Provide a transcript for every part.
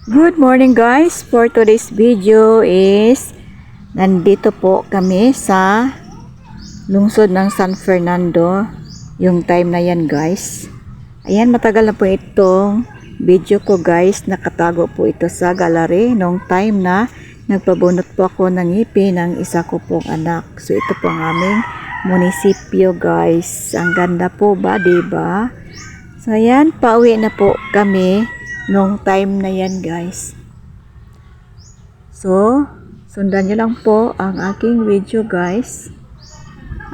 Good morning guys. For today's video is nandito po kami sa lungsod ng San Fernando. Yung time na yan guys. Ayan, matagal na po itong video ko guys. Nakatago po ito sa gallery nung time na nagpabunot po ako ng ngipin ng isa ko pong anak. So ito po ang aming munisipyo guys. Ang ganda po ba, diba? So ayan, pauwi na po kami nung time na yan guys. So sundan nyo lang po ang aking video guys.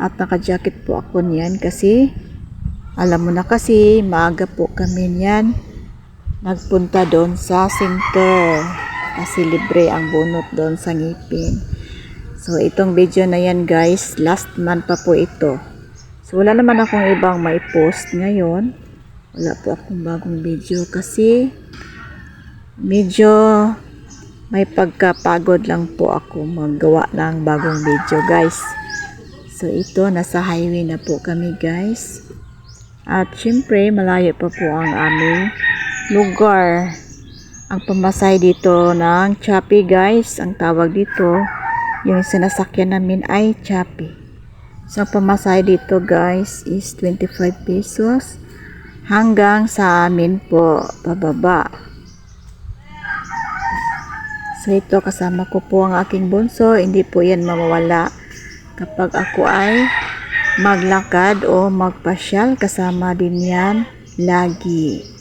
At naka-jacket po ako niyan kasi alam mo na kasi maaga po kami niyan nagpunta doon sa center kasi libre ang bunot doon sa ngipin. So itong video na yan guys, last month pa po ito. So wala naman akong ibang may post ngayon. Wala po akong bagong video kasi medyo may pagkapagod lang po ako maggawa ng bagong video guys. So ito, nasa highway na po kami guys. At syempre malayo pa po ang aming lugar. Ang pamasahe dito ng Chappy guys, ang tawag dito, yung sinasakyan namin ay Chappy. So ang pamasahe dito guys is 25 pesos. Hanggang sa amin po pababa. So ito, kasama ko po ang aking bunso. Hindi po yan mawawala kapag ako ay maglakad o magpasyal. Kasama din yan lagi.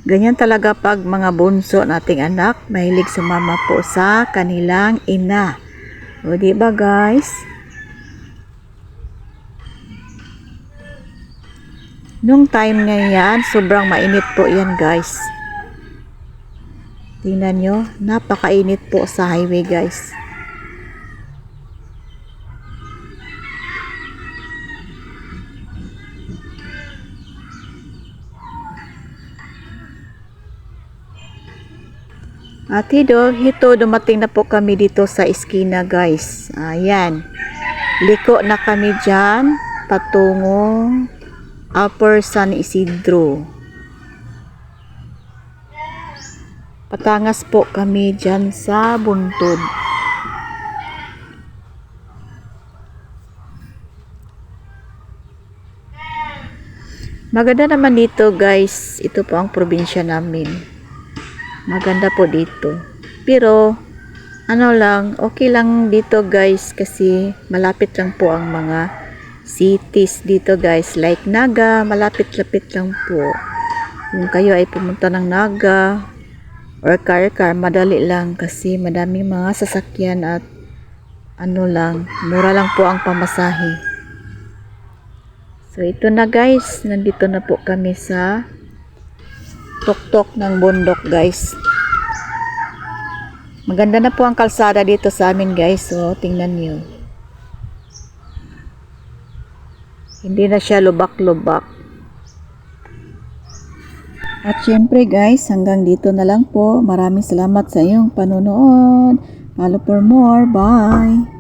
Ganyan talaga pag mga bunso nating anak, mahilig sumama po sa kanilang ina. O diba guys? Nung time na yan, sobrang mainit po yan guys. Tingnan nyo, napakainit po sa highway guys. At ito, dumating na po kami dito sa eskina guys. Ayan. Liko na kami dyan patungong Upper San Isidro. Patangas po kami dyan sa buntod. Maganda naman dito guys. Ito po ang probinsya namin. Maganda po dito. Pero ano lang, okay lang dito guys kasi malapit lang po ang mga cities dito guys. Like Naga, malapit-lapit lang po. Kung kayo ay pumunta ng Naga or car, madali lang kasi madaming mga sasakyan at ano lang, mura lang po ang pamasahe. So ito na guys, nandito na po kami sa tuktok ng bundok guys. Maganda na po ang kalsada dito sa amin guys. So tingnan nyo, hindi na siya lubak-lubak. At syempre guys, hanggang dito na lang po. Maraming salamat sa iyong panonood. Follow for more. Bye!